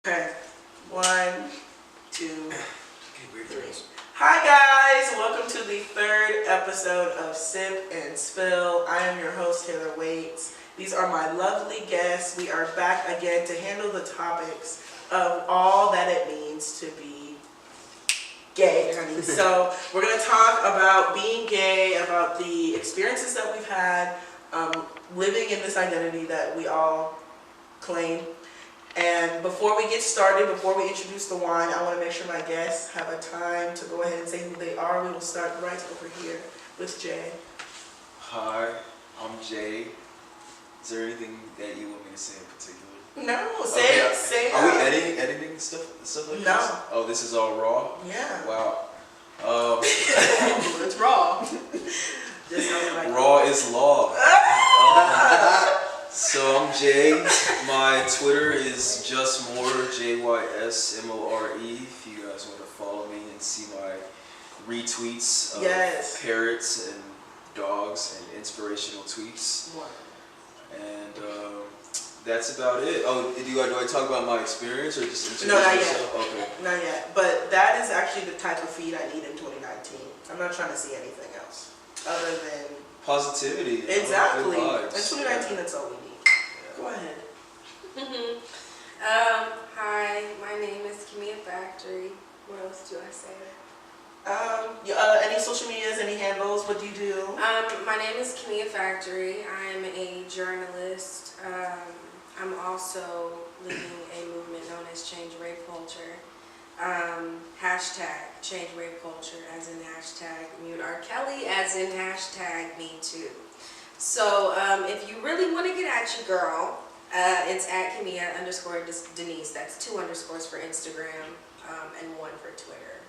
Okay, 1, 2, 3. Hi guys, welcome to the 3rd episode of Sip and Spill. I am your host, Taylor Waits. These are my lovely guests. We are back again to handle the topics of all that it means to be gay, honey. So we're going to talk about being gay, about the experiences that we've had, living in this identity that we all claim. And before we get started, before we introduce the wine, I want to make sure my guests have a time to go ahead and say who they are. We will start right over here with Jay. Hi, I'm Jay. Is there anything that you want me to say in particular? No, say it. Are we editing stuff like this? No. Oh, this is all raw? Yeah. Wow. It's raw. Raw is law. So I'm Jay. My Twitter is justmore, JYSMORE. If you guys want to follow me and see my retweets of parrots and dogs and inspirational tweets. What? And that's about it. Oh, do I talk about my experience or just introduce No, not myself? yet. Okay. Not yet. But that is actually the type of feed I need in 2019. I'm not trying to see anything else other than positivity. Exactly. In In 2019, that's all we need. Go ahead. Hi, my name is Kimiya Factory. What else do I say? Any social medias, any handles? What do you do? My name is Kimiya Factory. I'm a journalist. I'm also leading a movement known as Change Rape Culture. Hashtag Change Rape Culture, as in hashtag Mute R. Kelly, as in hashtag Me Too. So if you really want to get at your girl, it's at Kimiya_Denise. That's 2 underscores for Instagram and 1 for Twitter.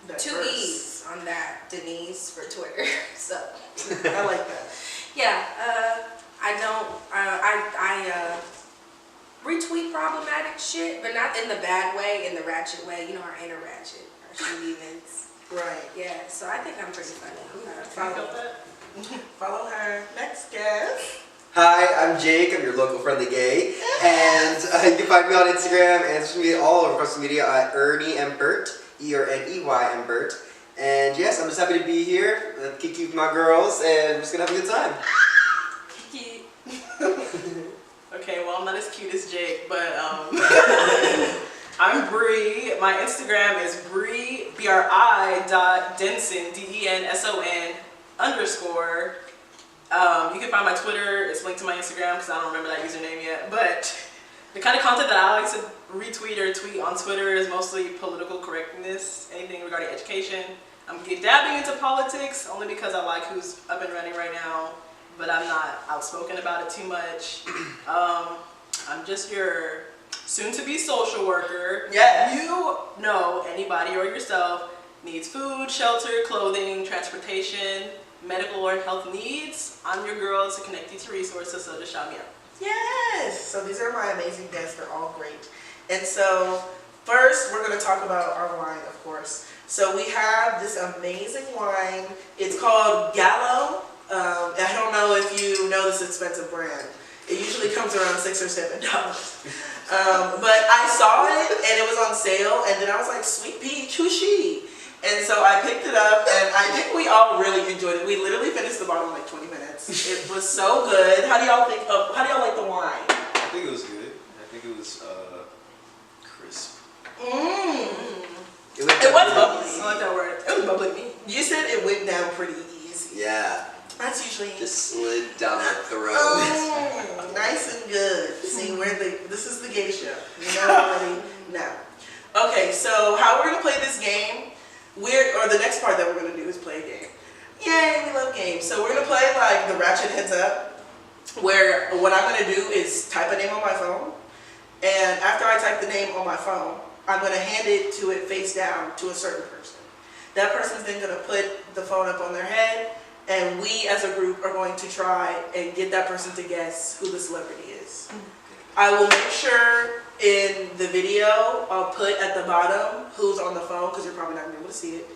That 2 verse. E's on that, Denise for Twitter. So I like that. yeah, I retweet problematic shit, but not in the bad way, in the ratchet way. You know, our inner ratchet, our shenanigans. Right. Yeah, so I think I'm pretty funny. Follow her. Next guest. Hi, I'm Jake. I'm your local friendly gay, and you can find me on Instagram and social media, all over social media at Ernie M. Burt, ERNEY M. Burt. And yes, I'm just happy to be here, kiki with my girls, and we're just gonna have a good time. Kiki. Okay, well, I'm not as cute as Jake, but I'm Bri. My Instagram is bri.denson, DENSON _. You can find my Twitter. It's linked to my Instagram because I don't remember that username yet. But the kind of content that I like to retweet or tweet on Twitter is mostly political correctness, anything regarding education. I'm dabbing into politics only because I like who's up and running right now, but I'm not outspoken about it too much. I'm just your soon-to-be social worker. Yes. You know anybody or yourself needs food, shelter, clothing, transportation, medical or health needs. I'm your girl to connect you to resources, so just shout me out. Yes! So these are my amazing guests. They're all great. And so first we're going to talk about our wine, of course. So we have this amazing wine. It's called Gallo. I don't know if you know this expensive brand. It usually comes around $6 or $7. But I saw it and it was on sale, and then I was like, sweet peach, who's she? And so I picked it up, and I think we all really enjoyed it. We literally finished the bottle in like 20 minutes. It was so good. How do y'all like the wine? I think it was good. I think it was crisp. It was bubbly. I like that word. It was bubbly to me. You said it went down pretty easy. Yeah. That's usually just slid down the throat. Oh, nice and good. See, this is the gay show. You know already now. Okay, so how we're gonna play this game? The next part that we're gonna do is play a game. Yay, we love games. So we're gonna play like the Ratchet Heads Up, where what I'm gonna do is type a name on my phone, and after I type the name on my phone, I'm gonna hand it face down to a certain person. That person's then gonna put the phone up on their head, and we as a group are going to try and get that person to guess who the celebrity is. I will make sure in the video I'll put at the bottom who's on the phone, because you're probably not going to be able to see it.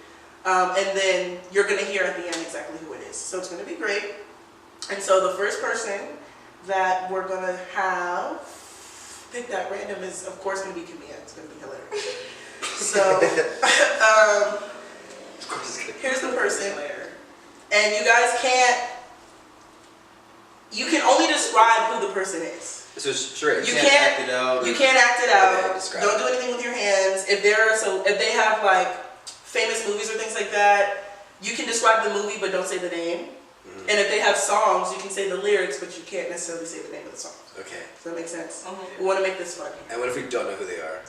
And then you're going to hear at the end exactly who it is. So it's going to be great. And so the first person that we're going to have pick that random is, of course, going to be Kimiya. It's going to be hilarious. So, here's the person. And you guys you can only describe who the person is. So straight. You can't act it out. You can't act it out. Okay, don't do anything with your hands. If they have like famous movies or things like that, you can describe the movie but don't say the name. And if they have songs, you can say the lyrics, but you can't necessarily say the name of the song. Okay. Does that make sense? We want to make this fun. And what if we don't know who they are?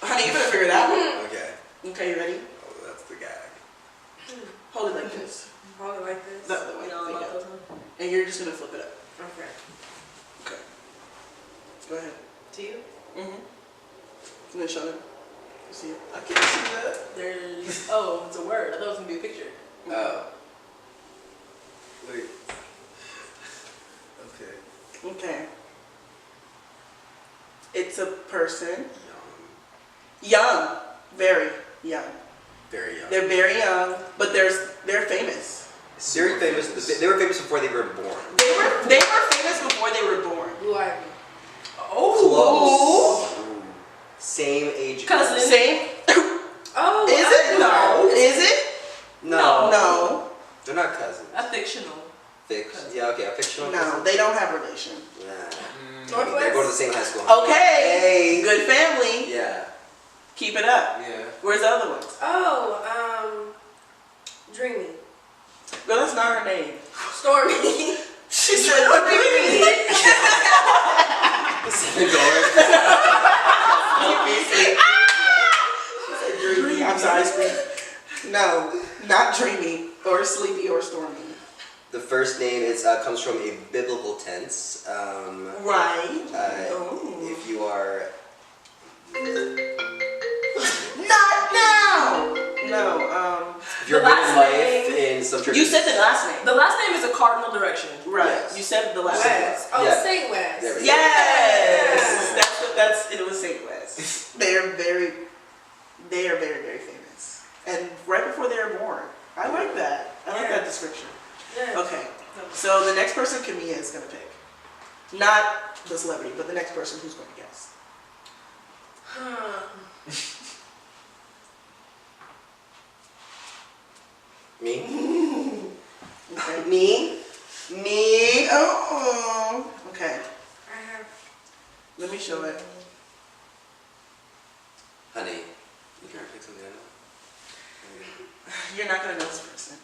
Honey, you better figure it out. Okay. Okay, you ready? Oh, that's the guy. Hold it like this. Hold it like this. That way. And you're just going to flip it up. Okay. Okay. Go ahead. To you? And then show them. See it? I can't see that. There's... Oh, it's a word. I thought it was going to be a picture. Oh. Wait. Okay. Okay. It's a person. Young. Very young. Very young. They're very young, but they're famous. Very famous. They were famous before they were born. They were famous before they were born. Blue Ivy. Oh. Close. Ooh. Same age. Cousin. Same. Oh. Is it? No. Is it? No. No. They're not cousins. A fictional. Yeah, okay, a fictional No, cousin. they don't have relation. Nah. Northwest? They go to the same high school. Okay. Hey. Good family. Yeah. Keep it up. Yeah. Where's the other ones? Oh, Dreamy. No, that's not her name. Stormy. She said Dreamy. Dreamy. I'm sorry, Sleepy. No, not Dreamy or Sleepy or Stormy. The first name comes from a biblical tense. Right. If you are... Not now! No, If you're the last living life name- in some church... You said the last name. The last name is a cardinal direction. Right. Yes. You said the last West. Oh, Yeah. St. West. There we go. Yes! It was St. West. They are very, very famous. And right before they were born. I like that. I like that description. Yeah. Okay. So the next person Kimiya is going to pick. Not the celebrity, but the next person who's going to guess. Me? Okay. Me? Me? Oh. Okay. I have... Let me show it. Honey, you can't pick something I know. You're not going to know this person.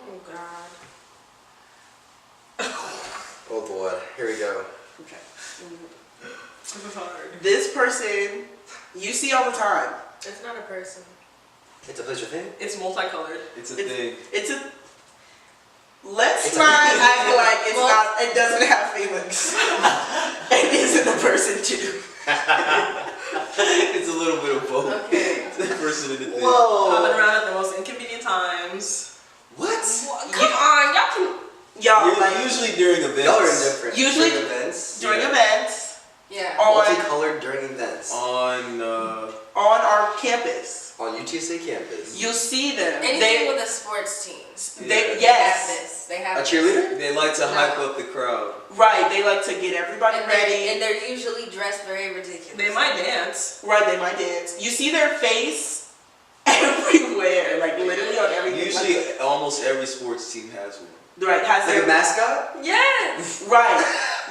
Oh, God. Oh boy, here we go. Okay. This is hard. This person you see all the time. It's not a person. It's a place or thing? It's multicolored. It's a thing. It's a... Let's It's not a- act like it's not... It doesn't have feelings. It isn't a person too. It's a little bit of both. Okay. It's a person and a thing. Whoa. Popping around at the most inconvenient times. What? Come on, y'all can... Y'all like... Usually during events. Y'all are indifferent. Usually- during events. During Yeah. events. Yeah. Multicolored during events. On On our campus. On UTSA campus. You see them. Anything with the sports teams. They They have yes. this. They have A this. cheerleader? they like to hype up the crowd. Right. They like to get everybody And ready. they're usually dressed very ridiculous. They might dance. Right. They might dance. You see their face everywhere. Like literally on everything. Usually, almost every sports team has one. Right. Has Like their a mascot? Yes. Right.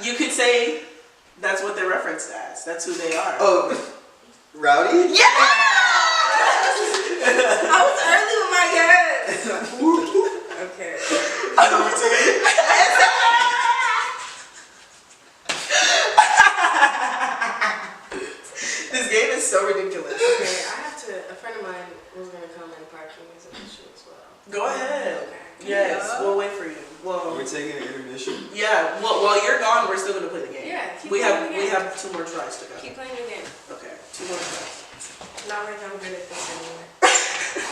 You could say that's what they're referenced as. That's who they are. Oh, Rowdy? Yeah! I was early with my guess. Okay. This game is so ridiculous. Okay, I have to... A friend of mine was going to come and park Kimiya's issue as well. Go ahead. Okay. Yes, Yeah. we'll wait for you. Are we Well, taking an intermission? yeah. Well, while you're gone, we're still gonna play the game. Yeah, keep We playing the have game. 2 more tries to go. Keep playing your game. Okay, 2 more tries. Not like I'm good at this anyway.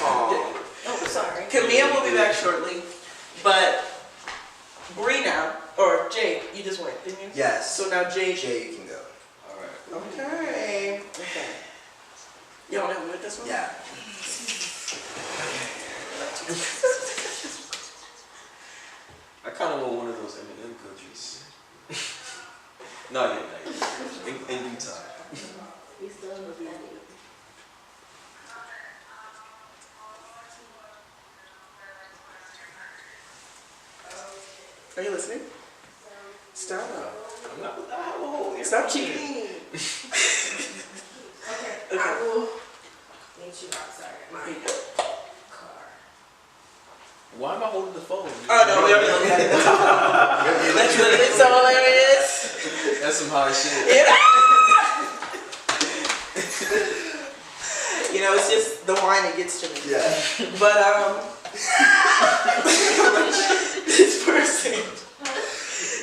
Aw. Oh, sorry. Kimiya will be back shortly, but Bri now or Jake, you just went, didn't you? Yes. So now Jake. Jay, you can go. Alright. Okay. Okay. You want to help me with this one? Yeah. I kind of want one of those M&M Go juice. Not yet, not yet. In due time. We still look at it. Are you listening? Stop. I'm not. Stop cheating. Okay, I will meet you outside at my car. Why am I holding the phone? Oh no, we already looked at it. That's really so hilarious. That's some hot shit. You know, it's just the wine that gets to me. Yeah. But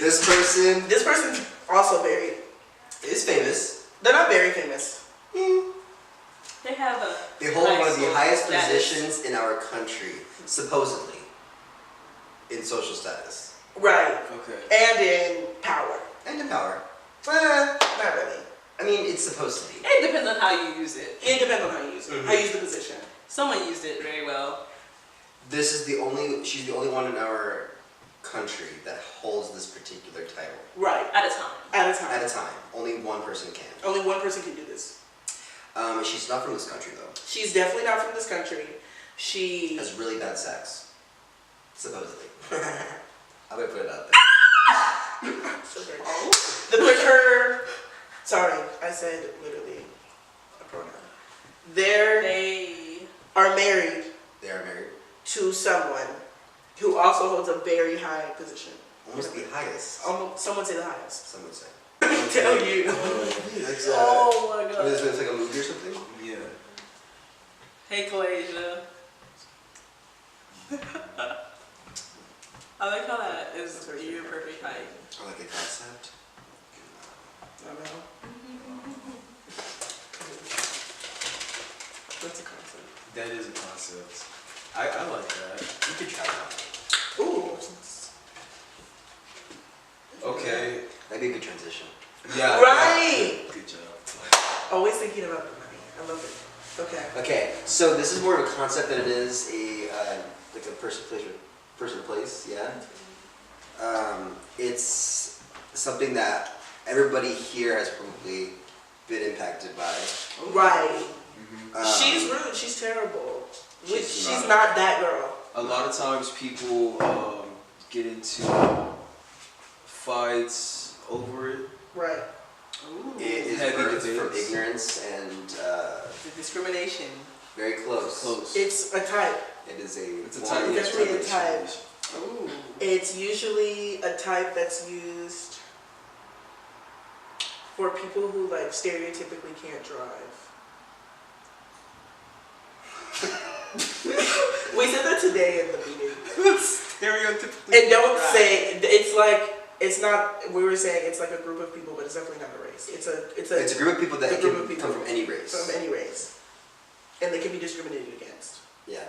this person's also very, Is famous. they're not very famous. They have a. They hold one of the highest status. positions in our country, supposedly, in social status. Right. Okay. And in power. And in power. Not really. I mean, it's supposed to be. It depends on how you use it. It depends on how you use it. Mhm. How you use the position. Someone used it very well. She's the only one in our country that holds this particular title. Right. At a time. At a time. At a time. Only one person can. Only one person can do this. She's not from this country, though. She's definitely not from this country. She Has really bad sex. Supposedly. I'm gonna put it out there. her. Sorry, I said literally a pronoun. They Are married They are married. to someone who also holds a very high position. Almost the highest, Some would say the highest. some would say. Tell you. That's, Oh my what god. is it, like a movie or something? Yeah. Hey Kalasia. I like how that is your perfect height. I like a concept. I don't know. What's a concept? That is a concept. I like that. You could try it out. Ooh. Okay. That'd be a good transition. Yeah. Right. Yeah. Good job. Always thinking about the money. I love it. Okay. Okay, so this is more of a concept than it is a like a person place. Yeah. It's something that everybody here has probably been impacted by. Right. Mm-hmm. She's terrible. She's She's not that girl. A lot of times people get into fights over it. Right. Ooh. It is Heavy birthed from debates. ignorance and The discrimination. very close. Close. It's a type. It is a. It's a form type. of It's definitely a discrimination. type. Ooh. It's usually a type that's used for people who like stereotypically can't drive. We said that today in the meeting. Stereotypically. And don't say it's like it's not. We were saying it's like a group of people, but it's definitely not a race. It's It's a group of people that It's a group can of people come from any race. from any race, and they can be discriminated against. Yeah.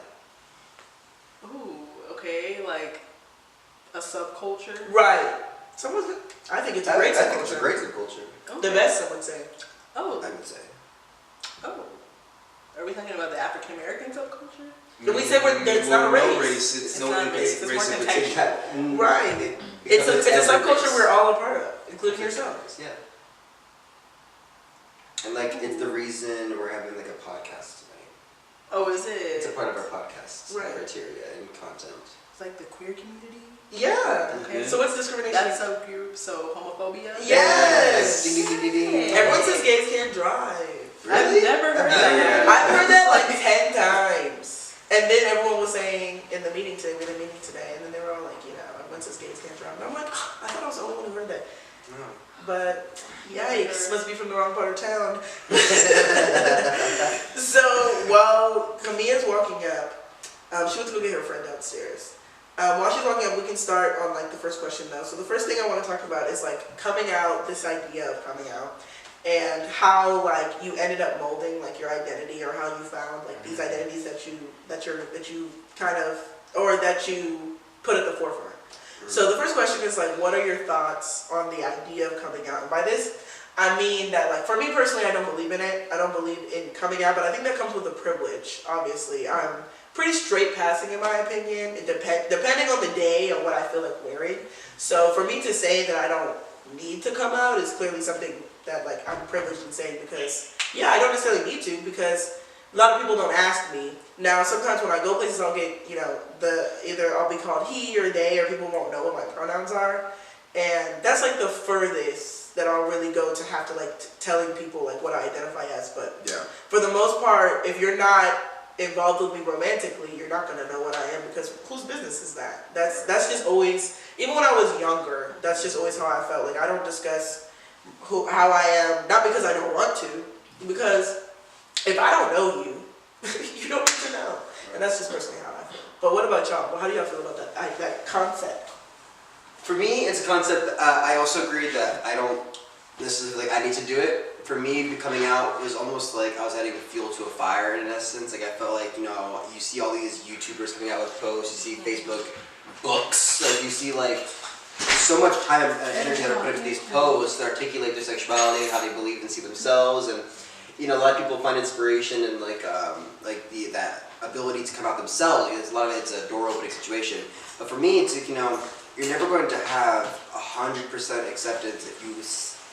Ooh, okay, like a subculture. Right. I think it's a great I think it's a subculture. great subculture. The best, some would say. Oh, I would say. oh. Are we talking about the African American subculture? Did we say it's not a No race? race. It's It's no not race. race, it's Race more in contextual. particular. Right. It's a every subculture race. we're all a part of, including yourself. Yeah. And like it's the reason we're having like a podcast tonight. Oh, is It's a it? part of our podcast Right. criteria and content. It's like the queer community? Yeah. Okay. So what's discrimination? That subgroup, so homophobia? Yes. Ding, ding, ding, ding, ding. Everyone says gays can't drive. I've never heard that. I've heard that like 10 times. And then everyone was saying in the meeting today, we had a meeting today, and then they were all like, you know, everyone says gays can't drive. And I'm like, I thought I was the only one who heard that. No. But yikes, must be from the wrong part of town. So while Kimiya's walking up, she went to go get her friend downstairs. While she's walking up, we can start on like the first question though. So the first thing I want to talk about is like coming out, this idea of coming out, and how like you ended up molding like your identity, or how you found like these identities that you kind of, or that you put at the forefront. So the first question is like, what are your thoughts on the idea of coming out? And by this, I mean that like, for me personally, I don't believe in it. I don't believe in coming out, but I think that comes with a privilege, obviously. pretty straight passing in my opinion. It depending on the day and what I feel like wearing. So for me to say that I don't need to come out is clearly something that like I'm privileged in saying, because yeah, I don't necessarily need to, because a lot of people don't ask me. Now sometimes when I go places I'll get, you know, either I'll be called he or they, or people won't know what my pronouns are. And that's like the furthest that I'll really go to have to like telling people like what I identify as. But yeah, for the most part, if you're not involved with me romantically, you're not gonna know what I am, because whose business is that? That's just always, even when I was younger, that's just always how I felt. Like I don't discuss how I am, not because I don't want to, because if I don't know you, you don't need to know. And that's just personally how I feel. But what about y'all? Well, how do y'all feel about that concept? for me, it's a concept. I also agree that I don't. This is like I need to do it. For me, coming out was almost like I was adding fuel to a fire in essence. Like I felt like, you know, you see all these YouTubers coming out with posts, you see Facebook books, like you see like so much time and energy that are put into these posts that articulate their sexuality and how they believe and see themselves. And you know, a lot of people find inspiration in like that ability to come out themselves, because a lot of it's a door opening situation. But for me, it's like, you know, you're never going to have 100% acceptance if you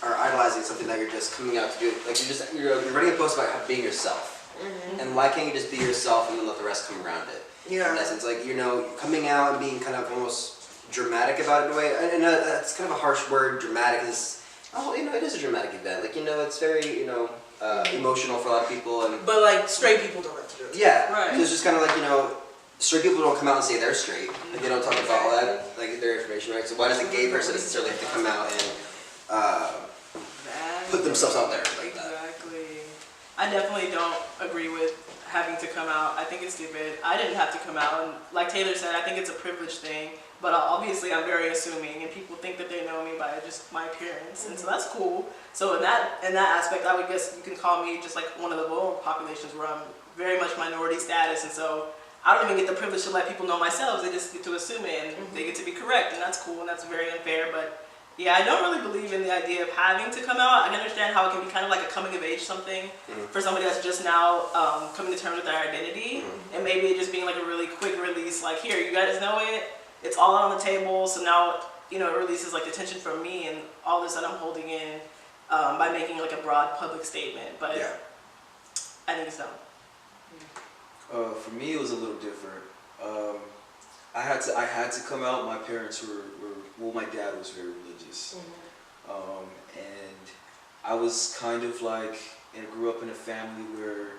are idolizing something that you're just coming out to do. Like you're writing a post about being yourself, and why can't you just be yourself and then let the rest come around it? Yeah. In essence, like, you know, coming out and being kind of almost dramatic about it in a way. And that's kind of a harsh word. Dramatic is, oh, you know, it is a dramatic event. Like, you know, it's very, you know, emotional for a lot of people. And but like straight people don't have to do it. yeah, Right. so it's just kind of like, you know, straight people don't come out and say they're straight. Like, they don't talk about all that, like their information, right? So why does a gay person necessarily have to come out and put themselves out there like that? Exactly. I definitely don't agree with having to come out. I think it's stupid. I didn't have to come out, and like Taylor said, I think it's a privilege thing. But obviously, I'm very assuming, and people think that they know me by just my appearance, and so that's cool. So in that aspect, I would guess you can call me just like one of the vulnerable populations where I'm very much minority status, and so I don't even get the privilege to let people know myself. They just get to assume it, and they get to be correct, and that's cool, and that's very unfair. But yeah, I don't really believe in the idea of having to come out. I can understand how it can be kind of like a coming of age something for somebody that's just now coming to terms with their identity, and maybe it just being like a really quick release, like, here, you guys know it, it's all out on the table, so now, you know, it releases like attention from me and all this that I'm holding in by making like a broad public statement. But Yeah. I think it's dumb. For me, it was a little different. I had to come out. My parents were well, my dad was very religious, and I was kind of like, and grew up in a family where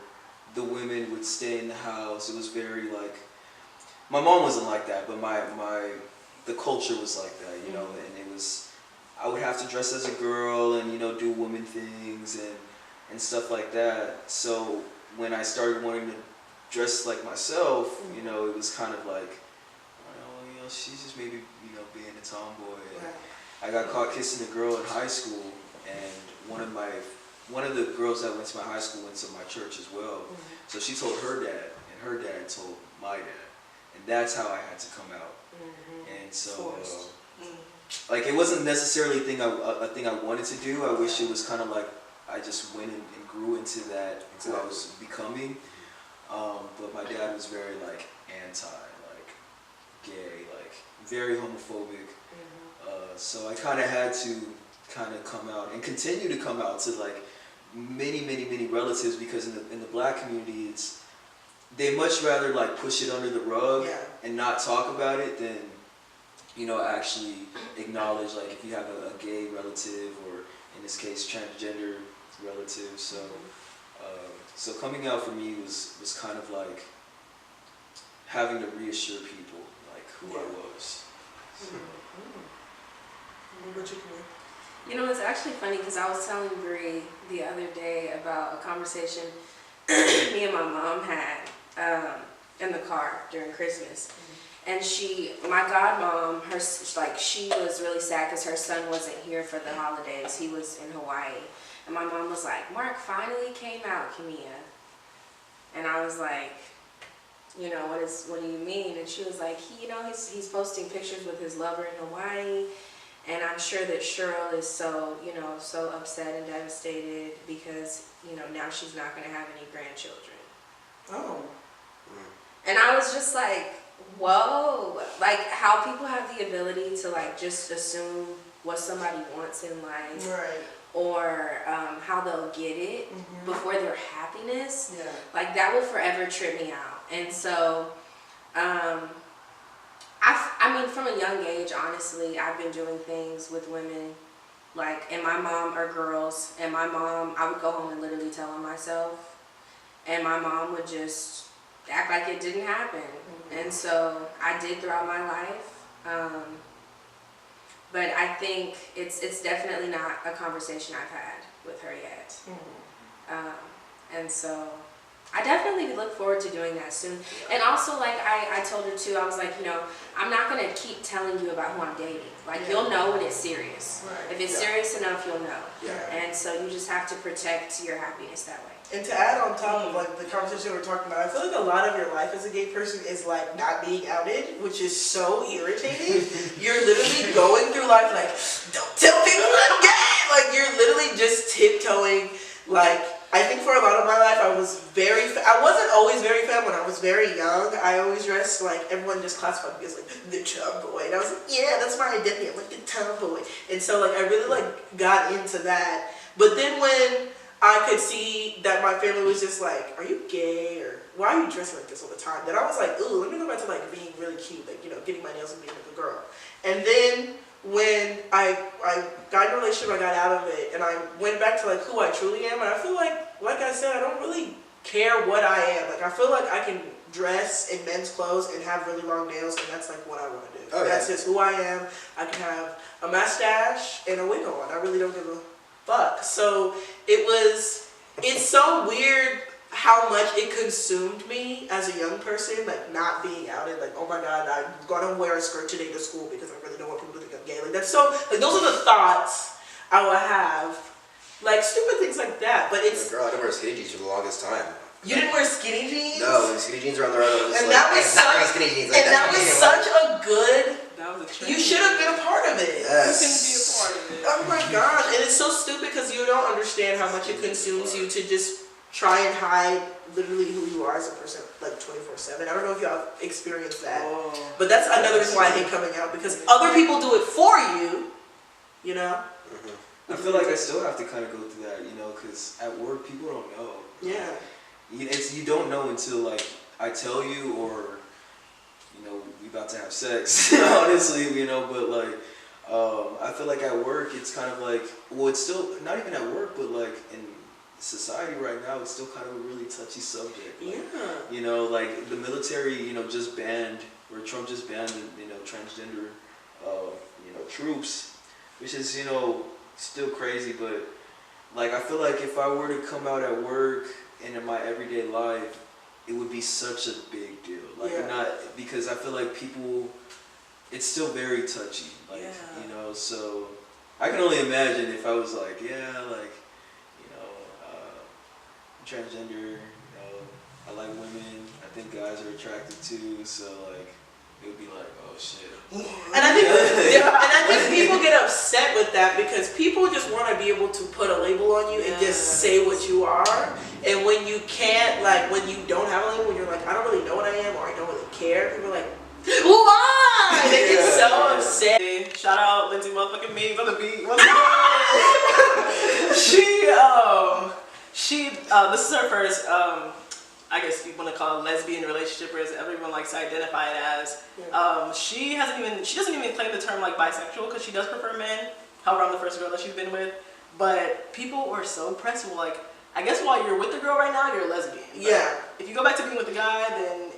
the women would stay in the house. It was very like, my mom wasn't like that, but the culture was like that, you know, and it was, I would have to dress as a girl and, you know, do woman things and stuff like that. So when I started wanting to dress like myself, you know, it was kind of like, oh, you know, she's just maybe, you know, being a tomboy. And I got caught kissing a girl in high school, and one of the girls that went to my high school went to my church as well. So she told her dad, and her dad told my dad, and that's how I had to come out. And so, like, it wasn't necessarily a thing I wanted to do. I wish it was kind of like I just went and grew into that, who I was becoming. But my dad was very like anti, like gay, like very homophobic. So I kind of had to kind of come out and continue to come out to like many relatives, because in the black community, they much rather like push it under the rug and not talk about it than, you know, actually acknowledge, like, if you have a gay relative, or in this case transgender relative. So so coming out for me was kind of like having to reassure people like who I was. So. You know, it's actually funny because I was telling Bri the other day about a conversation me and my mom had in the car during Christmas. And my godmom, she was really sad because her son wasn't here for the holidays. He was in Hawaii. And my mom was like, Mark finally came out, Kimiya. And I was like, you know, what do you mean? And she was like, he's posting pictures with his lover in Hawaii. And I'm sure that Cheryl is so upset and devastated because, you know, now she's not going to have any grandchildren. Oh. And I was just like, whoa, like how people have the ability to like just assume what somebody wants in life, right, or how they'll get it before their happiness. yeah, Like that will forever trip me out. And so, I mean, from a young age, honestly, I've been doing things with women, like, and my mom or girls, and my mom, I would go home and literally tell them myself, and my mom would just act like it didn't happen. And so I did throughout my life. But I think it's definitely not a conversation I've had with her yet. And so I definitely look forward to doing that soon. And also, like I told her too, I was like, you know, I'm not going to keep telling you about who I'm dating. Like, you'll know when it's serious. right. If it's serious enough, you'll know. Yeah. And so you just have to protect your happiness that way. And to add on top of like the conversation we're talking about, I feel like a lot of your life as a gay person is like not being outed, which is so irritating. You're literally going through life like, don't tell people I'm gay. Like you're literally just tiptoeing. Like I think for a lot of my life, I wasn't always very femme when I was very young. I always dressed like everyone just classified me as like the tomboy, and I was like, yeah, that's my identity. I'm like the tomboy, and so like I really like got into that. But then when I could see that my family was just like, are you gay, or why are you dressing like this all the time? Then I was like, ooh, let me go back to like being really cute, like, you know, getting my nails and being like a girl. And then when I got in a relationship, I got out of it, and I went back to like who I truly am, and I feel like I said, I don't really care what I am. Like I feel like I can dress in men's clothes and have really long nails, and that's like what I want to do. Oh, that's just who I am. I can have a mustache and a wig on. I really don't give a fuck. So it's so weird how much it consumed me as a young person, like not being outed, like, oh my god, I'm gonna wear a skirt today to school because I really don't want people to think I'm gay. Like that's so, like those are the thoughts I would have, like stupid things like that. But it's, girl, I didn't wear skinny jeans for the longest time. You didn't wear skinny jeans? No, skinny jeans are on the right. And that was such, like, and that was such a good, That was a trend. you should have been a part of it. Yes. You couldn't be a part of it. Oh my gosh, and it's so stupid because you don't understand how much it consumes you to just try and hide literally who you are as a person, like 24/7. I don't know if y'all experienced that, but that's another reason why I hate coming out, because other people do it for you, you know? I feel like I still have to kind of go through that, you know, because at work people don't know. Yeah. You don't know until like I tell you, or you know, we about to have sex, honestly, you know. But like I feel like at work it's kind of like, well, it's still not even at work, but like in society right now, it's still kind of a really touchy subject. Like, Yeah. you know, like the military, you know, just banned, or Trump just banned, you know, transgender, you know, troops, which is, you know, still crazy. But like I feel like if I were to come out at work and in my everyday life, it would be such a big deal. Like not, because I feel like people, it's still very touchy. Like you know, so I can only imagine if I was like, yeah, like, you know, I'm transgender, you know, I like women, I think guys are attracted too, so like it would be like, oh shit. And I think people get upset with that because people just want to be able to put a label on you and just say what you are. And when you can't, like when you don't have a label, when you're like, I don't really know what I am, or I don't really care, people are like, why? They get so upset. Shout out Lindsay motherfucking Means on the beat. What's good? This is her first, I guess you want to call it lesbian relationship, or as everyone likes to identify it as. She doesn't even claim the term like bisexual, because she does prefer men. However, I'm the first girl that she's been with. But people are so pressed with, like, I guess while you're with the girl right now, you're a lesbian. But if you go back to being with the guy, then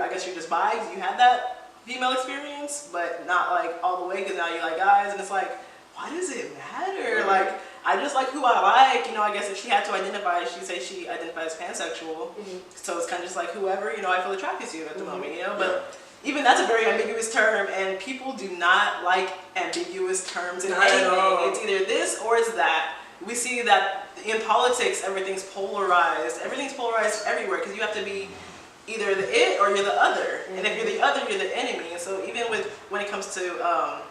I guess you're just bi, because you had that female experience, but not like all the way, because now you like guys, and it's like, why does it matter? Like, I just like who I like, you know. I guess if she had to identify, she'd say she identifies pansexual. So it's kind of just like whoever, you know, I feel attracted to at the moment, you know. But even that's a very ambiguous term, and people do not like ambiguous terms in anything. It's either this or it's that. We see that in politics, everything's polarized. Everything's polarized everywhere, because you have to be either the it or you're the other. And if you're the other, you're the enemy. And so even when it comes to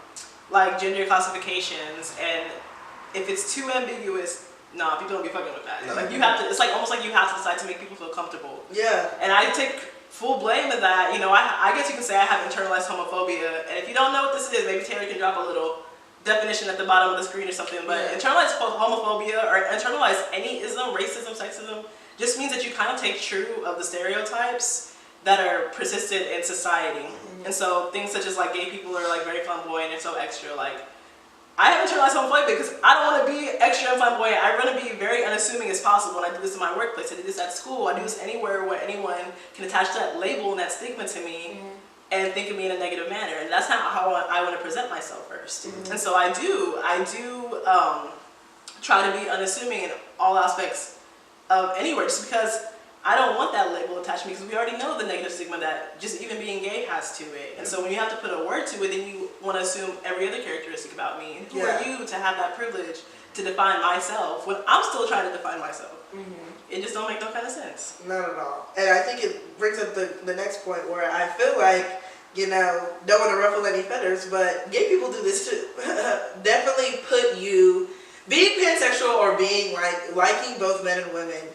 like gender classifications, and if it's too ambiguous, nah, people don't be fucking with that. Like you have to, it's like almost like you have to decide to make people feel comfortable. Yeah. And I take full blame of that, you know, I guess you can say I have internalized homophobia. And if you don't know what this is, maybe Taylor can drop a little definition at the bottom of the screen or something. But internalized homophobia or internalized any ism, racism, sexism, just means that you kind of take true of the stereotypes that are persistent in society. And so things such as like gay people are like very flamboyant and so extra. Like, I have internalized homophobia because I don't want to be extra and flamboyant. I want to be very unassuming as possible. And I do this in my workplace. I do this at school. I do this anywhere where anyone can attach that label and that stigma to me and think of me in a negative manner. And that's not how I want to present myself first. And so I do try to be unassuming in all aspects of anywhere, just because I don't want that label attached to me, because we already know the negative stigma that just even being gay has to it. And so when you have to put a word to it, then you want to assume every other characteristic about me. And who are you to have that privilege to define myself when I'm still trying to define myself? It just don't make no kind of sense. Not at all. And I think it brings up the next point where I feel like, you know, don't want to ruffle any feathers, but gay people do this too. Definitely put you, being pansexual or being like liking both men and women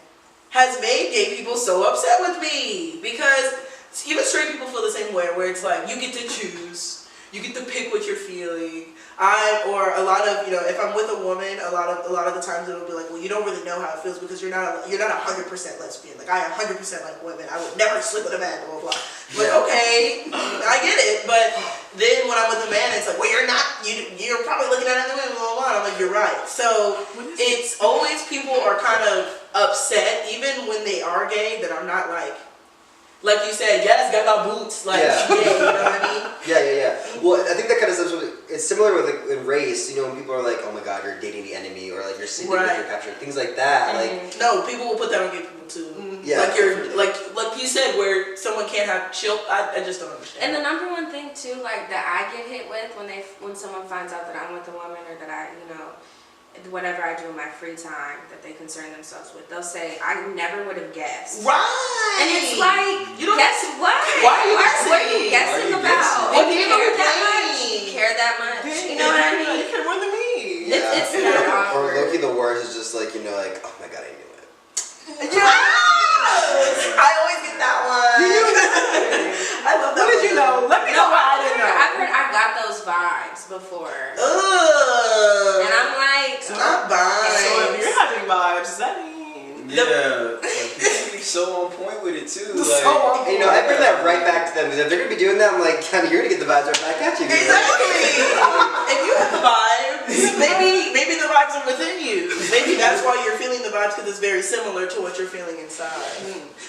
has made gay people so upset with me, because even straight people feel the same way, where it's like you get to choose, you get to pick what you're feeling. Or a lot of, you know, if I'm with a woman, a lot of the times it'll be like, well, you don't really know how it feels because you're not 100% lesbian. Like, I 100% like women. I would never sleep with a man, blah, blah, blah. But okay, I get it. But then when I'm with a man, it's like, well, you're not, you're probably looking at other women, blah, blah, blah. I'm like, you're right. So it's always people are kind of upset, even when they are gay, that I'm not like you said, yes, got my boots, like, yeah, you know what I mean? Yeah. Well, I think that kind of stuff, it's similar with like, in race, you know, when people are like, oh my god, you're dating the enemy, or like you're sleeping with your capture, things like that. Like, no, people will put that on gay people too. Yeah, like you're, like you said, where someone can't have I just don't understand. And the number one thing too, like that I get hit with when someone finds out that I'm with a woman, or that I, you know, whatever I do in my free time that they concern themselves with, they'll say, I never would have guessed. Right. And it's like, you don't guess what? Why are you guessing? What are you guessing about? What Do you do you care that much? You care that much? You know what I mean? You care more than me. Yeah. It's not or awkward. Loki, the worst is just like, you know, like, oh my god, I knew it. Yes! I always get that one. I love that. What did you know? Let me know why I didn't know. I've heard I got those vibes before. Ugh. And I'm like, not vibes. So if you're having vibes, does that mean? Yeah, like, people be so on point with it too. Like, So on point. You know, I bring that right back to them, because if they're gonna be doing that, I'm like, you're gonna get the vibes right back at you. Exactly. If you have the vibes, maybe the vibes are within you. Maybe that's why you're feeling the vibes, because it's very similar to what you're feeling inside.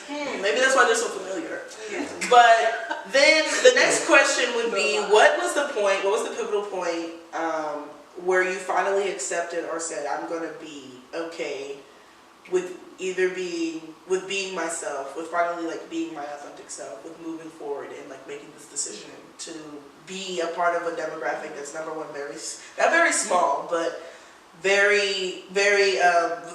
Maybe that's why they're so familiar. yeah. But then the next question would be, what was the point? What was the pivotal point where you finally accepted or said, I'm going to be okay with being myself, with finally like being my authentic self, with moving forward and like making this decision to be a part of a demographic that's number one, not very small, but very, very,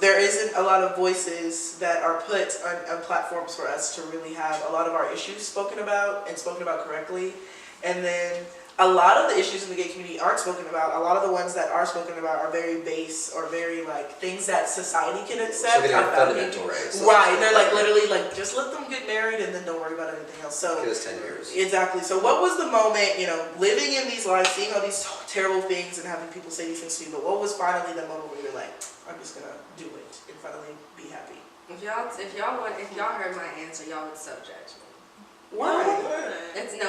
there isn't a lot of voices that are put on platforms for us to really have a lot of our issues spoken about and spoken about correctly. And then a lot of the issues in the gay community aren't spoken about. A lot of the ones that are spoken about are very base or very like things that society can accept. So they're fundamental rights. Right, and they're like literally like, just let them get married and then don't worry about anything else. So it was 10 years. Exactly. So what was the moment, you know, living in these lives, seeing all these terrible things and having people say these things to you, but what was finally the moment where you're like, I'm just gonna do it and finally be happy? If y'all heard my answer, y'all would so judge me. Why?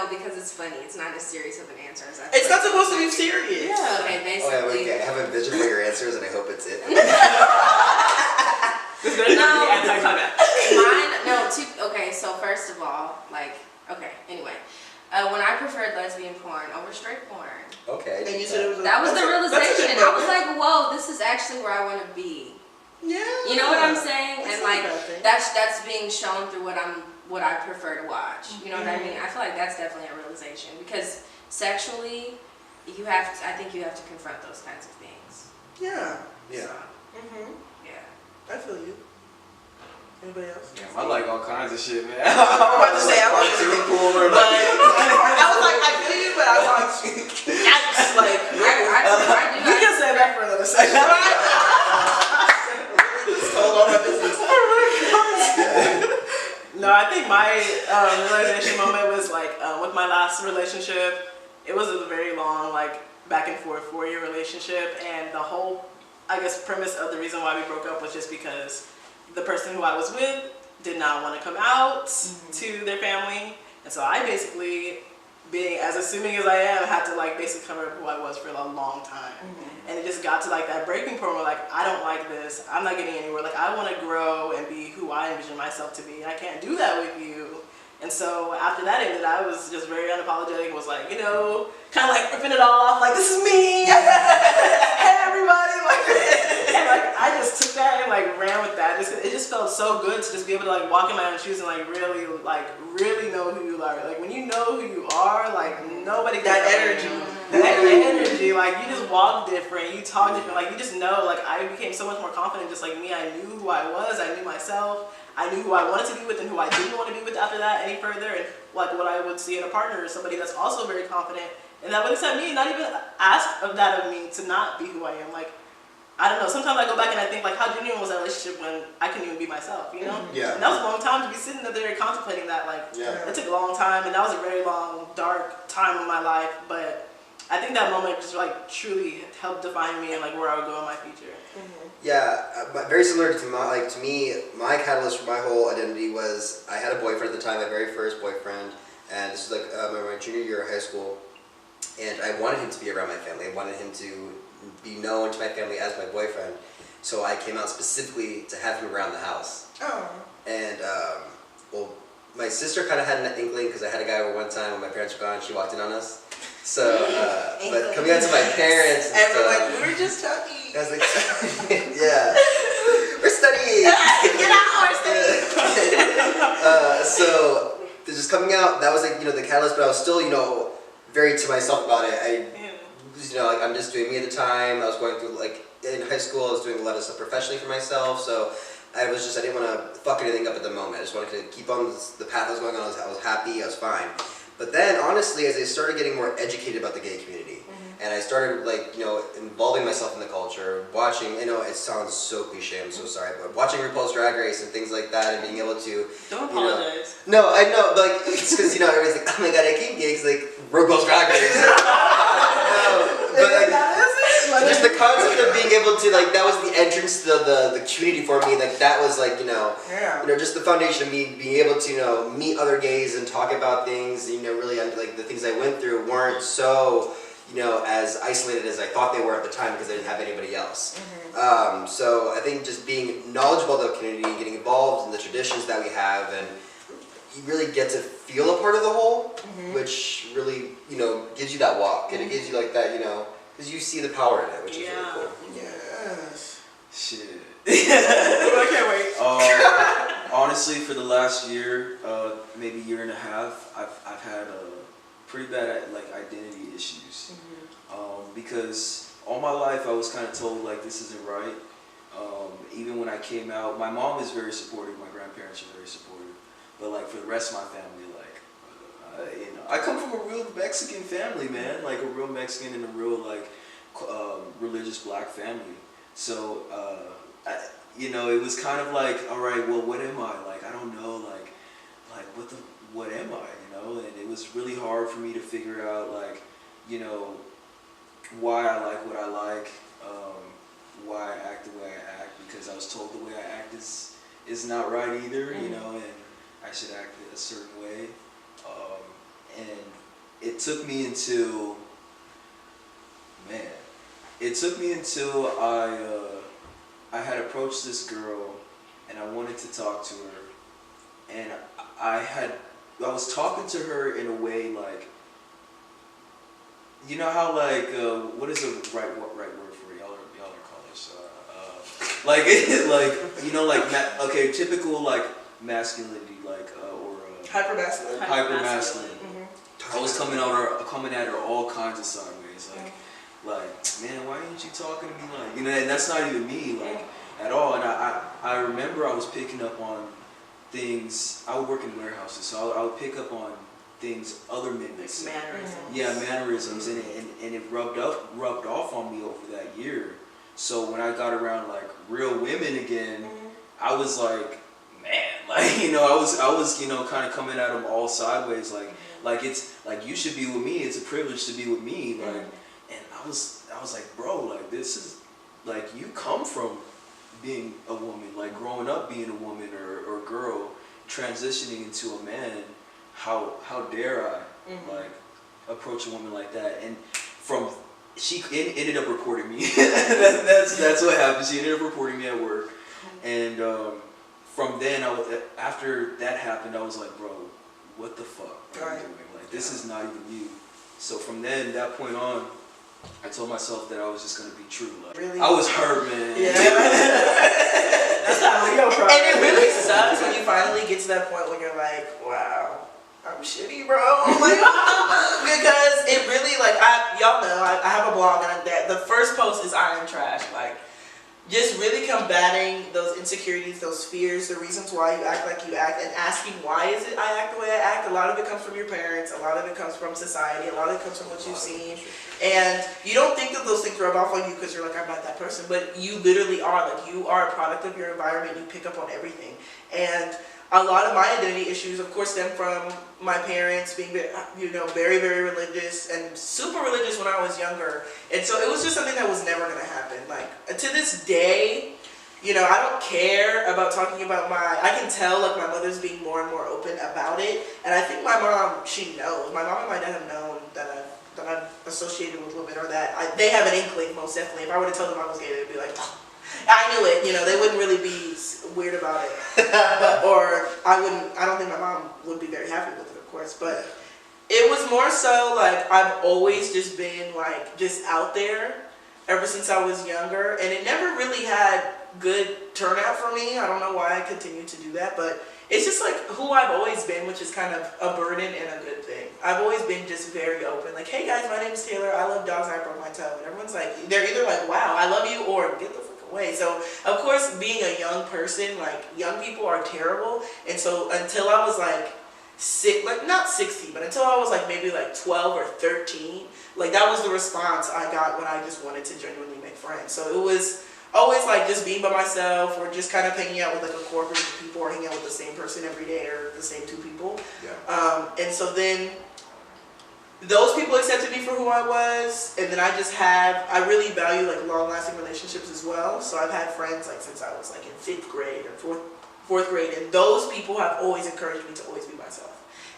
Because it's funny. It's not as serious of an answer as I. It's not supposed to be serious. Yeah. Okay, basically. Okay, I have a vision for your answers, and I hope it's it. Okay, so first of all, anyway, when I preferred lesbian porn over straight porn. Okay. And you said it was that was the realization. I was like, whoa, this is actually where I want to be. Yeah. You know what I'm saying? That's and like that's being shown through what I prefer to watch. You know what I mean? I feel like that's definitely a realization, because sexually, I think you have to confront those kinds of things. Yeah. Yeah. Yeah. I feel you. Anybody else? Damn, I like all kinds of shit, man. I'm about to say I watch everything cool, but I was like, I feel you, but I watch. You can say that for another second. Just told all my business. No, I think my realization moment was like with my last relationship. It was a very long, like, back and forth 4-year relationship, and the whole, I guess, premise of the reason why we broke up was just because the person who I was with did not want to come out to their family, and so I basically, being as assuming as I am, had to like basically cover up who I was for a long time, and it just got to like that breaking point where like I don't like this, I'm not getting anywhere, like I want to grow and be who I envision myself to be, I can't do that with you. And so after that ended, I was just very unapologetic and was like, you know, kind of like ripping it all off, like, this is me, hey everybody, like, and like, I just took that and like ran with that. It just felt so good to just be able to like walk in my own shoes and like really know who you are. Like when you know who you are, like nobody can that energy. That energy, like you just walk different, you talk different, like you just know, like I became so much more confident just like me. I knew who I was, I knew myself. I knew who I wanted to be with and who I didn't want to be with after that any further, and like what I would see in a partner is somebody that's also very confident and that would accept me, not even ask of that of me to not be who I am. Like, I don't know, sometimes I go back and I think like how genuine was that relationship when I couldn't even be myself, you know? Yeah. And that was a long time to be sitting there contemplating that, like, it took a long time, and that was a very long, dark time in my life, but I think that moment just like truly helped define me and like where I would go in my future. Yeah, very similar to me, my catalyst for my whole identity was I had a boyfriend at the time, my very first boyfriend, and this was like my junior year of high school, and I wanted him to be around my family. I wanted him to be known to my family as my boyfriend, so I came out specifically to have him around the house. Oh. And well, my sister kind of had an inkling because I had a guy over one time when my parents were gone. She walked in on us. So, but coming out to my parents, and everyone, we were just talking. I was like, yeah, we're studying. Get out, we're studying. So just coming out, that was like, you know, the catalyst. But I was still, you know, very to myself about it. I, you know, like I'm just doing me at the time. I was going through like in high school, I was doing a lot of stuff professionally for myself. So I didn't want to fuck anything up at the moment. I just wanted to keep on the path I was going on. I was happy. I was fine. But then, honestly, as I started getting more educated about the gay community, and I started, like, you know, involving myself in the culture, watching, you know, it sounds so cliche, I'm so sorry, but watching RuPaul's Drag Race and things like that, and being able to, Don't apologize. No, I know, but, like, it's because, you know, everyone's like, oh my god, I came gay, because, like, RuPaul's Drag Race. But, like, just the concept of being able to, like, that was the entrance to the community for me, like, that was, like, you know, just the foundation of me being able to, you know, meet other gays and talk about things, you know, really, like, the things I went through weren't so, you know, as isolated as I thought they were at the time because I didn't have anybody else. So I think just being knowledgeable of the community and getting involved in the traditions that we have, and you really get to feel a part of the whole, which really, you know, gives you that walk, and it gives you like that, you know, because you see the power in it, which is really cool. Yes. Shit. I can't wait. Honestly, for the last year, maybe year and a half, I've had pretty bad like identity issues. Because all my life I was kind of told like this isn't right. Even when I came out, my mom is very supportive, my grandparents are very supportive, but like for the rest of my family, like you know, I come from a real Mexican family, man, like a real Mexican and a real like religious black family. So you know, it was kind of like, all right, well, what am I? Like, I don't know, like what am I? You know, and it was really hard for me to figure out, like, you know, why I like what I like, why I act the way I act, because I was told the way I act is not right either, you know, and I should act a certain way. And it took me until I had approached this girl and I wanted to talk to her, and I was talking to her in a way like, you know how like what is the right word for it? Y'all are college, like like you know, like okay, typical like masculinity, like or hyper masculine. I was coming at her all kinds of sideways, like man, why ain't you talking to me like, you know? And that's not even me like at all. And I remember I was picking up on things. I would work in warehouses, so I would pick up on things other men would say. Mannerisms. Yeah, mannerisms, and it rubbed off on me over that year. So when I got around like real women again, I was like, man, Like, you know, I was, you know, kind of coming at him all sideways, like it's like you should be with me. It's a privilege to be with me, like, and I was like, bro, like this is like you come from being a woman, like growing up being a woman or girl, transitioning into a man. How dare I like approach a woman like that? And she ended up reporting me. that's what happened. She ended up reporting me at work, and from then after that happened, I was like, bro, what the fuck are you doing? Like this is not even you. So from then, that point on, I told myself that I was just gonna be true. Like, really? I was hurt, man. Yeah. That's not Leo pride. And it really sucks when you finally get to that point when you're like, wow, I'm shitty, bro. Like, because it really, like, y'all know, I have a blog and the first post is I am trash. Like, just really combating those insecurities, those fears, the reasons why you act like you act, and asking why is it I act the way I act. A lot of it comes from your parents, a lot of it comes from society, a lot of it comes from what you've seen. And you don't think that those things rub off on you because you're like, I'm not that person, but you literally are. Like, you are a product of your environment. You pick up on everything. And a lot of my identity issues, of course, stem from my parents being, you know, very, very religious and super religious when I was younger. And so it was just something that was never going to happen. Like, to this day, you know, I don't care about talking about I can tell, like, my mother's being more and more open about it. And I think my mom, she knows. My mom and my dad have known that I'm associated with women, or that they have an inkling, most definitely. If I were to tell them I was gay, they'd be like, oh, I knew it, you know, they wouldn't really be weird about it. Or I don't think my mom would be very happy with it, of course, but it was more so like I've always just been like just out there ever since I was younger, and it never really had good turnout for me. I don't know why I continue to do that, but it's just like who I've always been, which is kind of a burden and a good thing. I've always been just very open. Like, hey guys, my name is Taylor. I love dogs and I broke my toe. And everyone's like, they're either like, wow, I love you, or get the fuck away. So, of course, being a young person, like, young people are terrible. And so until I was like, not 60, but until I was like maybe like 12 or 13, like that was the response I got when I just wanted to genuinely make friends. So it was always like just being by myself, or just kind of hanging out with like a core group of people, or hanging out with the same person every day, or the same two people. Yeah. And so then those people accepted me for who I was, and then I really value like long-lasting relationships as well. So I've had friends like since I was like in 5th grade or fourth grade, and those people have always encouraged me to always be myself.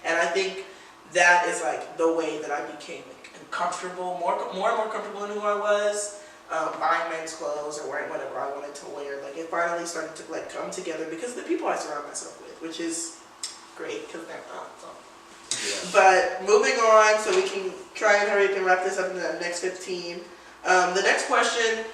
And I think that is like the way that I became comfortable, more and more comfortable in who I was. Buying men's clothes or wearing whatever I wanted to wear. Like, it finally started to like come together because of the people I surround myself with, which is great because they're not. So. Yeah. But moving on, so we can try and hurry up and wrap this up in the next 15. The next question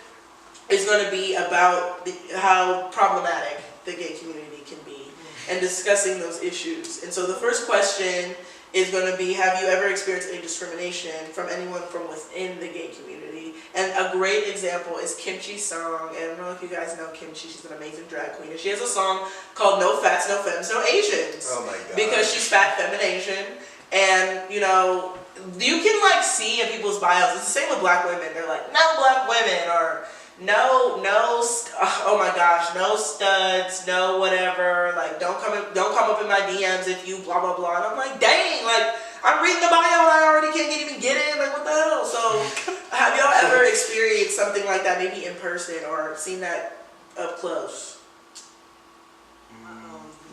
is going to be about how problematic the gay community can be, and discussing those issues. And so the first question is going to be, have you ever experienced any discrimination from anyone from within the gay community? And a great example is Kimchi's song. And I don't know if you guys know Kimchi. She's an amazing drag queen. And she has a song called No Fats, No Femmes, No Asians. Oh my God. Because she's fat, femme, and Asian. And, you know, you can like see in people's bios, it's the same with black women. They're like, no black women, or no, oh my gosh, no studs, no whatever, like don't come up in my DMs if you blah blah blah. And I'm like, dang, like I'm reading the bio and I already can't even get in, like what the hell? So have y'all ever experienced something like that, maybe in person, or seen that up close?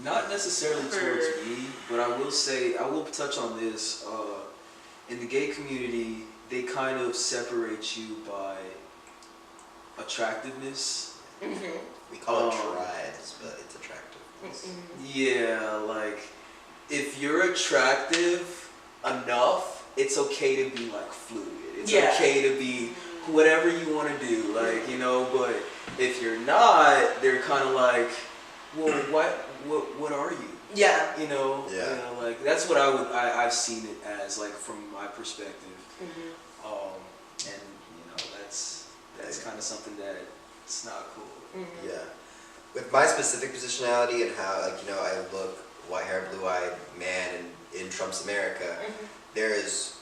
Not necessarily towards me, but I will touch on this. In the gay community, they kind of separate you by attractiveness. Mm-hmm. We call it tribes, but it's attractiveness. Mm-hmm. Yeah, like if you're attractive enough, it's okay to be like fluid. It's okay to be whatever you want to do, like, you know. But if you're not, they're kind of like, well, what are you? Yeah. You know. Yeah. You know, like that's what I've seen it as, like from my perspective. Mm-hmm. And you know that's kind of something that it's not cool. Mm-hmm. Yeah. With my specific positionality and how, like, you know, I look white-haired, blue-eyed man in Trump's America, mm-hmm. there is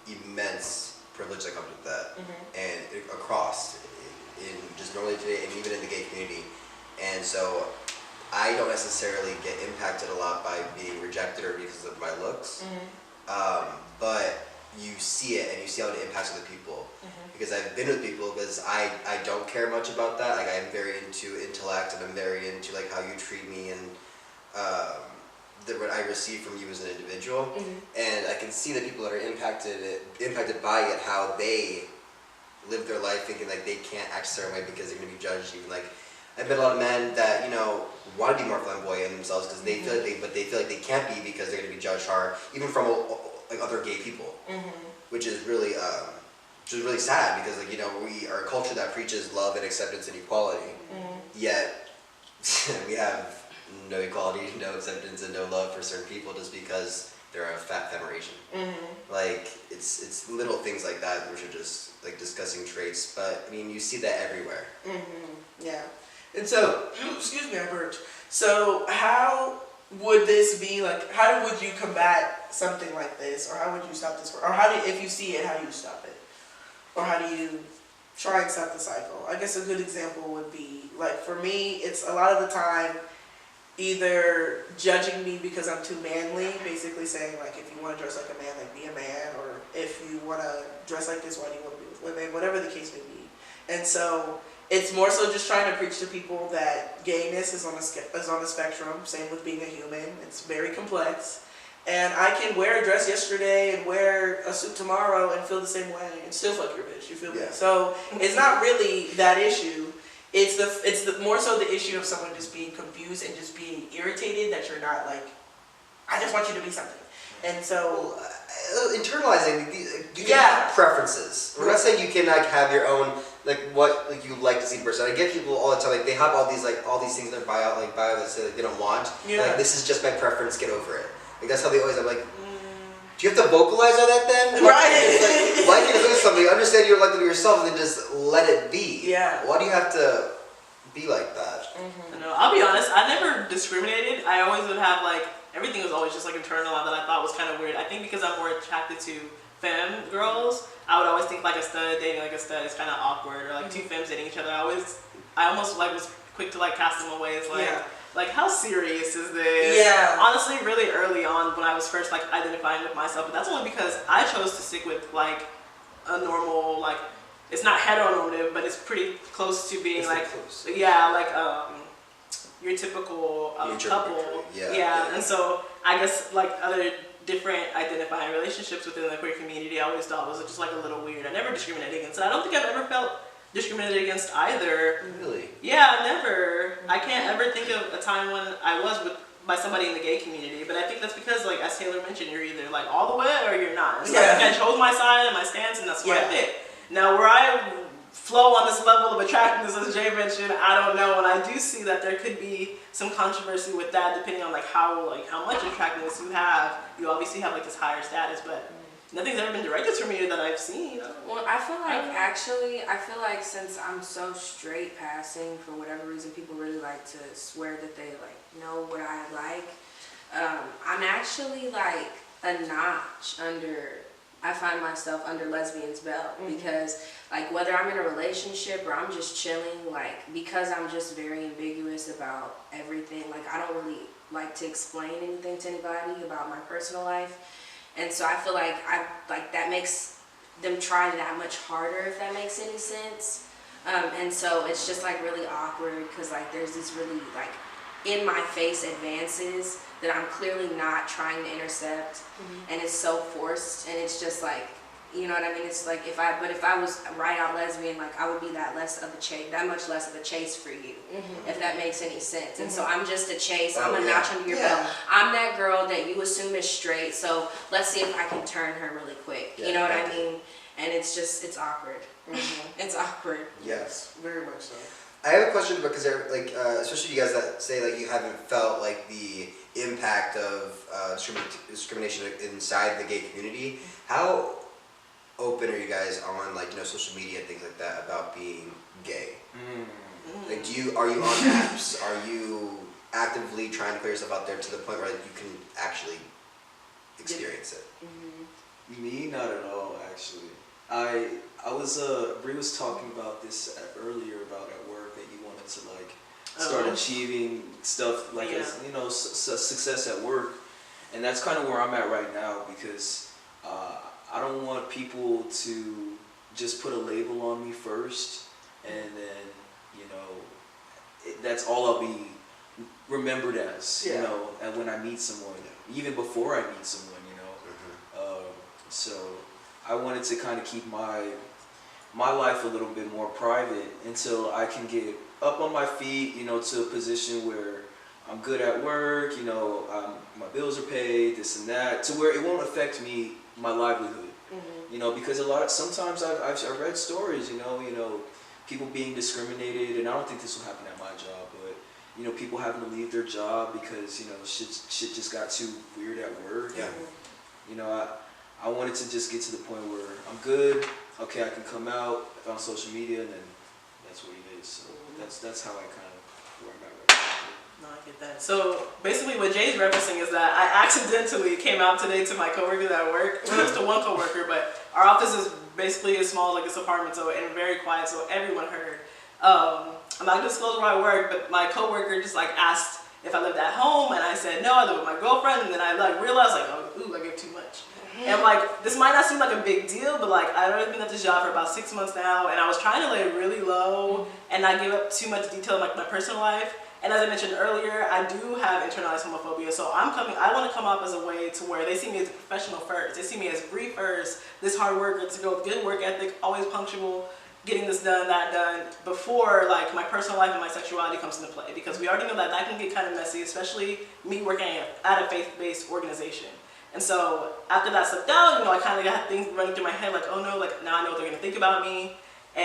immense privilege that comes with that, mm-hmm. and across in just normally today, and even in the gay community. And so I don't necessarily get impacted a lot by being rejected or because of my looks, but you see it and you see how it impacts other people. Because I've been with people because I don't care much about that. Like I'm very into intellect and I'm very into like how you treat me and what I receive from you as an individual. And I can see the people that are impacted by it, how they live their life thinking like they can't act a certain way because they're going to be judged. Even like I've met a lot of men that want to be more flamboyant in themselves because they feel like they feel like they can't be because they're going to be judged hard, even from like other gay people, which is really sad because like we are a culture that preaches love and acceptance and equality, yet we have no equality, no acceptance, and no love for certain people just because they're a fat federation. Like it's little things like that which are just like discussing traits, but I mean you see that everywhere. Yeah. And so, excuse me, I burped. So how would this be like? How would you combat something like this, or how would you stop this? Or how do if you see it, how do you stop it? Or how do you try and stop the cycle? I guess a good example would be like for me, it's a lot of the time either judging me because I'm too manly, basically saying like if you want to dress like a man, like be a man, or if you want to dress like this, why do you want to be with women? Whatever the case may be. And so it's more so just trying to preach to people that gayness is on a spectrum. Same with being a human. It's very complex. And I can wear a dress yesterday and wear a suit tomorrow and feel the same way and still fuck your bitch. You feel me? So it's not really that issue. It's the more so the issue of someone just being confused and just being irritated that you're not like, I just want you to be something. And so internalizing you can have preferences. We're not saying you can like have your own like what like you like to see in person. I get people all the time like they have all these things in their bio that say like they don't want. Like this is just my preference, get over it. Like that's how they always. I'm like, do you have to vocalize all that then? Right. Like you're doing something, understand you're elected to yourself, and then just let it be. Yeah. Why do you have to be like that? No, I'll be honest. I never discriminated. I always would have like everything was always just like internal that I thought was kind of weird. I think because I'm more attracted to femme girls, I would always think like a stud dating like a stud is kind of awkward, or like two femmes dating each other. I almost like was quick to like cast them away as like how serious is this? Yeah. Honestly, really early on when I was first like identifying with myself, but that's only because I chose to stick with like a normal like it's not heteronormative, but it's pretty close to being like your typical couple. Yeah. And so I guess like other different identifying relationships within the queer community, I always thought was just like a little weird. I never discriminated against it. I don't think I've ever felt discriminated against either. Really? Yeah, never. I can't ever think of a time when I was by somebody in the gay community, but I think that's because, like as Taylor mentioned, you're either like all the way or you're not. So like, I chose my side and my stance, and that's what I did. Now, where I flow on this level of attractiveness, as Jay mentioned, I don't know, and I do see that there could be some controversy with that, depending on like how much attractiveness you have. You obviously have like this higher status, but nothing's ever been directed to me that I've seen. Well, I feel like since I'm so straight passing, for whatever reason, people really like to swear that they like know what I like. I'm actually like a notch under. I find myself under lesbian's belt because like whether I'm in a relationship or I'm just chilling, like because I'm just very ambiguous about everything. Like I don't really like to explain anything to anybody about my personal life. And so I feel like that makes them try that much harder, if that makes any sense. And so it's just like really awkward because like there's this really like in my face advances that I'm clearly not trying to intercept, and it's so forced, and it's just like, you know what I mean? It's like if I was right out lesbian, like I would be that much less of a chase for you, if that makes any sense. And so I'm just a chase. I'm a notch under your belt. I'm that girl that you assume is straight. So let's see if I can turn her really quick. You know what I mean? And it's awkward. It's awkward. Yes, very much so. I have a question because like especially you guys that say like you haven't felt like the impact of discrimination inside the gay community. How open are you guys on like social media and things like that about being gay? Like are you on apps? Are you actively trying to put yourself out there to the point where like, you can actually experience it? Me, not at all actually. I was Bri was talking about this earlier about at work that you wanted to like start achieving stuff like as, you know, success at work. And that's kind of where I'm at right now, because I don't want people to just put a label on me first, and then, you know, that's all I'll be remembered as, you know, and when I meet someone, even before I meet someone, you know. So I wanted to kind of keep my life a little bit more private until I can get up on my feet, you know, to a position where I'm good at work, you know, my bills are paid, this and that, to where it won't affect me, my livelihood. You know, because sometimes I've read stories, you know, people being discriminated, and I don't think this will happen at my job, but, you know, people having to leave their job because, you know, shit just got too weird at work. Yeah. You know, I wanted to just get to the point where I'm good, okay, I can come out on social media, and then that's what it is. So that's how I kind of, where I'm at right now. No, I get that. So basically what Jay's referencing is that I accidentally came out today to my coworkers at work. Well, it's to one coworker, but our office is basically as small as like this apartment, so, and very quiet, so everyone heard. I'm not gonna disclose where I work, but my coworker just like asked if I lived at home, and I said no, I live with my girlfriend, and then I like realized like, oh, ooh, I gave too much. And like, this might not seem like a big deal, but like, I've already been at this job for about 6 months now, and I was trying to lay it really low and not give up too much detail in like my personal life. And as I mentioned earlier, I do have internalized homophobia, so I want to come up as a way to where they see me as a professional first. They see me as Bri first, this hard worker to go with good work ethic, always punctual, getting this done, that done, before like my personal life and my sexuality comes into play. Because we already know that can get kind of messy, especially me working at a faith-based organization. And so after that slipped out, you know, I kind of got things running through my head like, oh no, like now I know what they're going to think about me.